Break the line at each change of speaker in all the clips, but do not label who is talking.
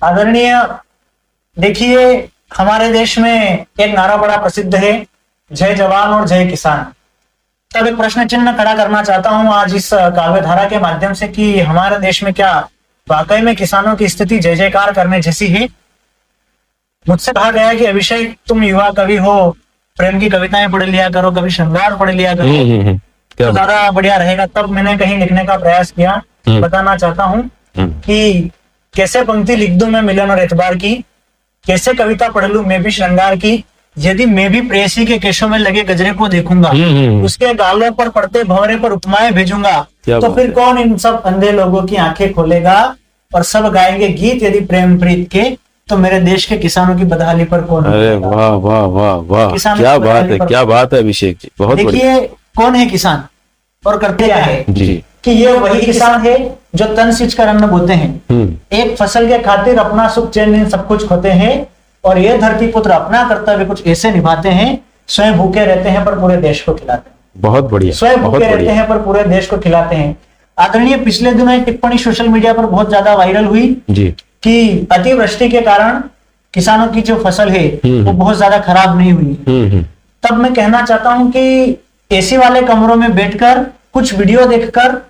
आदरणीय, देखिए हमारे देश में एक नारा बड़ा प्रसिद्ध है, जय जवान और जय किसान। तब एक प्रश्न चिन्ह खड़ा करना चाहता हूं आज इस काव्य धारा के माध्यम से कि हमारे देश में क्या वाकई में किसानों की स्थिति जय जयकार करने जैसी है। मुझसे कहा गया कि अभिषेक तुम युवा कवि हो, प्रेम की कविताएं पढ़ लिया करो, कभी श्रृंगार पढ़ लिया करो, तो ज्यादा बढ़िया रहेगा। तब मैंने कहीं लिखने का प्रयास किया। बताना चाहता हूँ कि कैसे पंक्ति लिख दूं मैं मिलन और एतबार की, कैसे कविता पढ़ लूं मैं भी श्रृंगार की, यदि मैं भी प्रेयसी के केशों में लगे गजरे को देखूंगा, उसके गालों पर पड़ते भंवरे पर उपमाएं भेजूंगा, तो फिर कौन इन सब अंधे लोगों की आंखें खोलेगा और सब गाएंगे गीत यदि प्रेम प्रीत के, तो मेरे देश के किसानों की बदहाली पर कौन।
अरे वाह वाह वाह वाह, क्या बात है, क्या बात है अभिषेक जी, बहुत बढ़िया।
देखिए कौन है किसान और करते क्या है
जी,
कि ये वही किसान है जो तन सींच कर अन्न बोते हैं, एक फसल के खातिर अपना सुख चैन सब कुछ खोते हैं, और ये धरती पुत्र अपना कर्तव्य कुछ ऐसे निभाते हैं, स्वयं भूखे रहते हैं पर पूरे देश को खिलाते हैं।
बहुत बढ़िया,
स्वयं भूखे रहते हैं पर पूरे देश को खिलाते हैं। आदरणीय, पिछले दिनों एक टिप्पणी सोशल मीडिया पर बहुत ज्यादा वायरल हुई
जी
कि अतिवृष्टि के कारण किसानों की जो फसल है वो बहुत ज्यादा खराब नहीं हुई। तब मैं कहना चाहता हूं कि एसी वाले कमरों में बैठकर कुछ वीडियो देखकर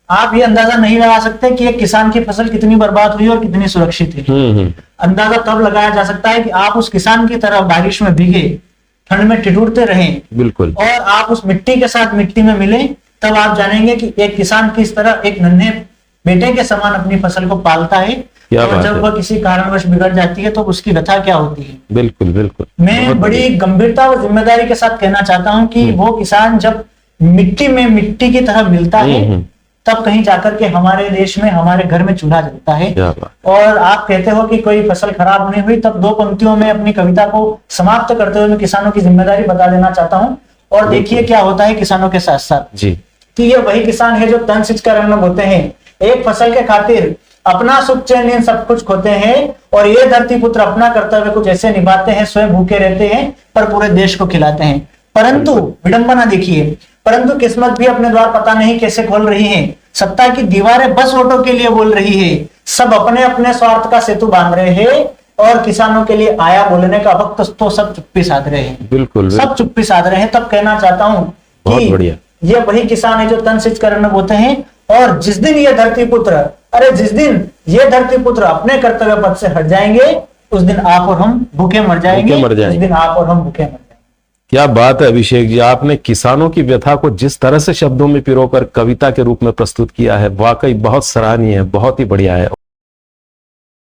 आप ये अंदाजा नहीं लगा सकते कि एक किसान की फसल कितनी बर्बाद हुई और कितनी सुरक्षित है। अंदाजा तब लगाया जा सकता है कि आप उस किसान की तरह बारिश में भीगे, ठंड में ठिठुरते रहें, बिल्कुल, और आप उस मिट्टी के साथ मिट्टी में मिले, तब आप जानेंगे कि एक किसान किस तरह एक नन्हे बेटे के समान अपनी फसल को पालता है, और जब वह किसी कारणवश बिगड़ जाती है तो उसकी व्यथा क्या होती है।
बिल्कुल बिल्कुल,
मैं बड़ी गंभीरता और जिम्मेदारी के साथ कहना चाहता हूं कि वो किसान जब मिट्टी में मिट्टी की तरह मिलता है, तब कहीं जाकर के हमारे देश में हमारे घर में चूल्हा जलता है। और आप कहते हो कि कोई फसल खराब नहीं हुई, तब दो पंक्तियों में अपनी कविता को समाप्त करते हुए मैं किसानों की जिम्मेदारी बता देना चाहता हूँ। और देखिए क्या होता है किसानों के साथ साथ जी, कि ये वही किसान है जो तन सींच कर अन्न बोते हैं, एक फसल के खातिर अपना सुख चैन सब कुछ खोते हैं, और ये धरती पुत्र अपना कर्तव्य कुछ ऐसे निभाते हैं, स्वयं भूखे रहते हैं पर पूरे देश को खिलाते हैं। परंतु विडंबना देखिए, परंतु किस्मत भी अपने द्वार पता नहीं कैसे खोल रही है, सत्ता की दीवारें बस वोटों के लिए बोल रही है, सब अपने अपने स्वार्थ का सेतु बांध रहे हैं, और किसानों के लिए आया बोलने का वक्त तो सब चुप्पी साध रहे हैं। बिल्कुल, सब चुप्पी साध रहे हैं। तब कहना चाहता हूं कि ये वही किसान है जो तन सींच कर अन्न बोते हैं, और जिस दिन ये धरती पुत्र, अरे जिस दिन ये धरती पुत्र अपने कर्तव्य पथ से हट जाएंगे, उस दिन आप और हम भूखे मर जाएंगे, उस दिन आप और हम भूखे मर जाएंगे।
क्या बात है अभिषेक जी, आपने किसानों की व्यथा को जिस तरह से शब्दों में पिरोकर कविता के रूप में प्रस्तुत किया है, वाकई बहुत सराहनीय है, बहुत ही बढ़िया है।